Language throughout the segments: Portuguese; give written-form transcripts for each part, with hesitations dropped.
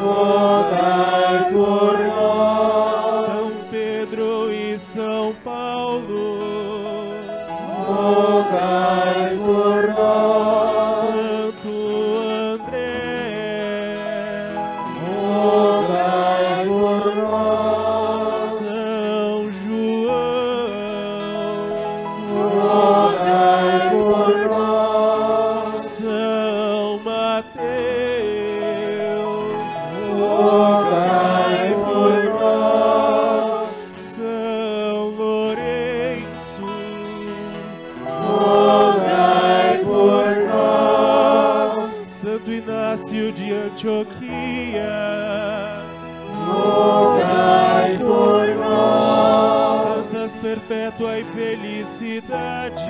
rogai por nós. São Pedro e São Paulo, rogai por nós. Santo André, rogai por nós. São João, rogai por nós. São Mateus, rogai por nós. São Lourenço, rogai por nós. Santo Inácio de Antioquia, rogai por nós. Santas Perpétua e Felicidade,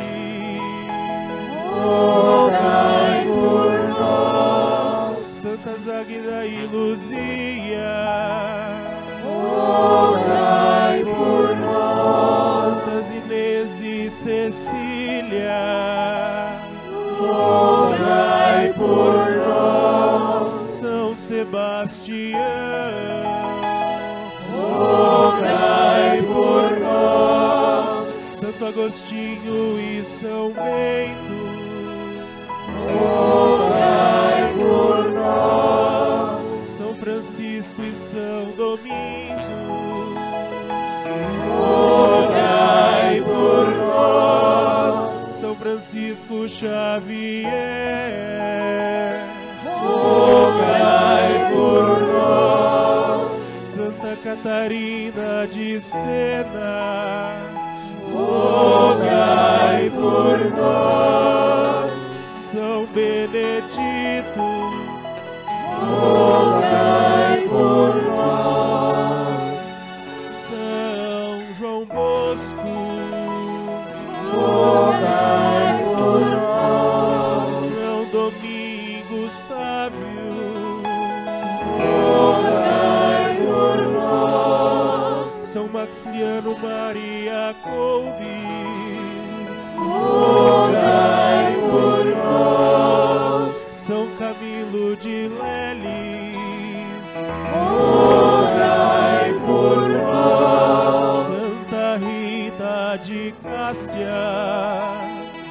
rogai por nós. Santas Águida e Luzia, rogai por nós. Santas Inês e Cecília, rogai por nós. São Sebastião, rogai por nós. Santo Agostinho e São Bento, rogai por nós. São Francisco e São Domingos, rogai por nós. São Francisco Xavier, rogai por nós. Santa Catarina de Sena, rogai por nós. São Benedito, rogai por nós. São João Bosco, rogai por nós. São Domingos Sávio, rogai por nós. São Maximiano Maria Kolbe, rogai por nós. São Camilo de Leles, rogai por nós. Santa Rita de Cássia,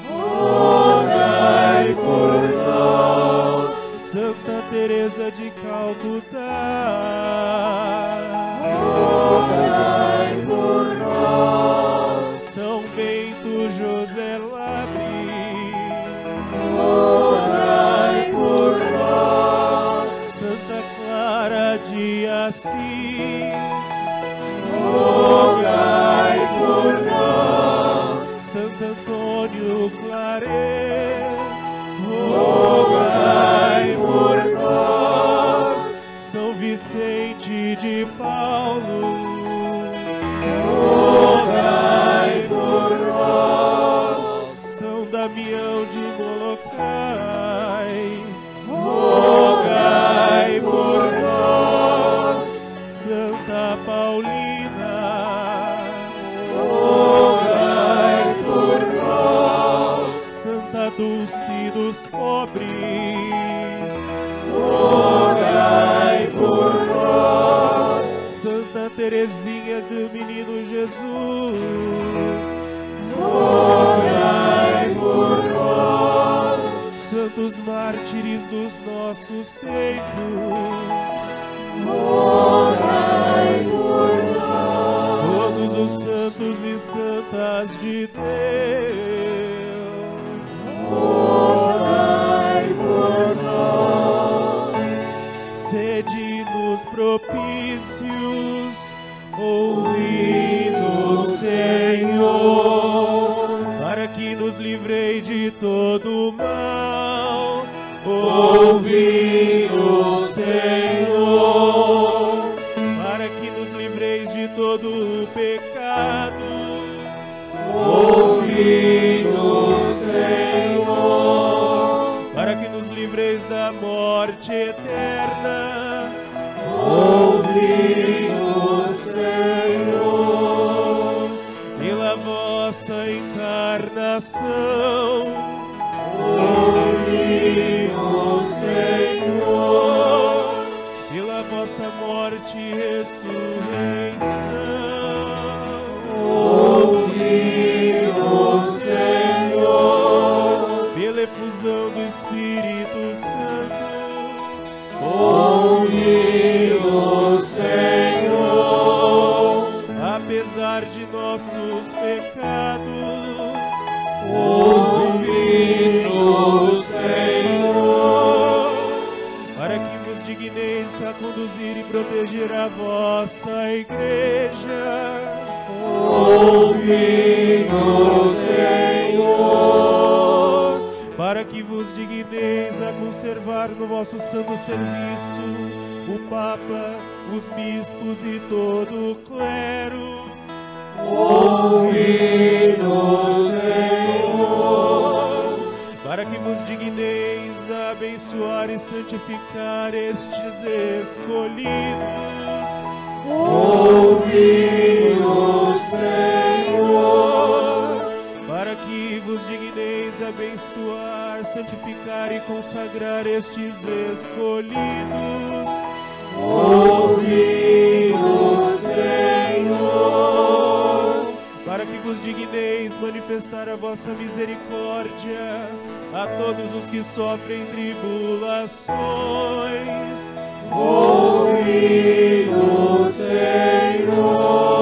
rogai por nós. Santa Teresa de Calcutá, rogai por nós. São Bento José Labre, rogai por nós. Santa Clara de Assis, rogai por nós. Santo Antônio Claret, rogai por nós. São Vicente de Paulo, rogai por nós. São Damião de Molokai, rogai por nós. Santa Paulina, rogai por nós. Santa Dulce dos Pobres, rogai por nós. Santa Teresinha do Menino Jesus, rogai por nós. Santos mártires dos nossos tempos, rogai por nós. Todos os santos e santas de Deus, rogai por nós. Sede-nos propícios, ouvi-nos, Senhor, para que nos livrei de todo mal. Ouvi-nos, Senhor, para que nos livreis de todo pecado. Ouvi-nos, Senhor, para que nos livreis da morte eterna. Ouvi-nos, Senhor, pela vossa encarnação. Ouvi-nos, Senhor, pela vossa morte e ressurreição. Ouvi-nos, Senhor, Pela efusão do Espírito Santo. ouvi-nos, Senhor, Apesar de nossos pecados, ouvi-nos, Senhor, para que vos digneis a conduzir e proteger a vossa igreja. ouvi-nos, Senhor, Para que vos digneis a conservar no vosso santo serviço o Papa, os bispos e todo o clero. ouvi-nos, Senhor, Para que vos digneis a abençoar e santificar estes escolhidos. ouvi-nos, Senhor, Para que vos digneis a abençoar, santificar e consagrar estes escolhidos. ouvi-nos, Senhor, Para que vos digneis manifestar a vossa misericórdia a todos os que sofrem tribulações. ouvi-nos, Senhor.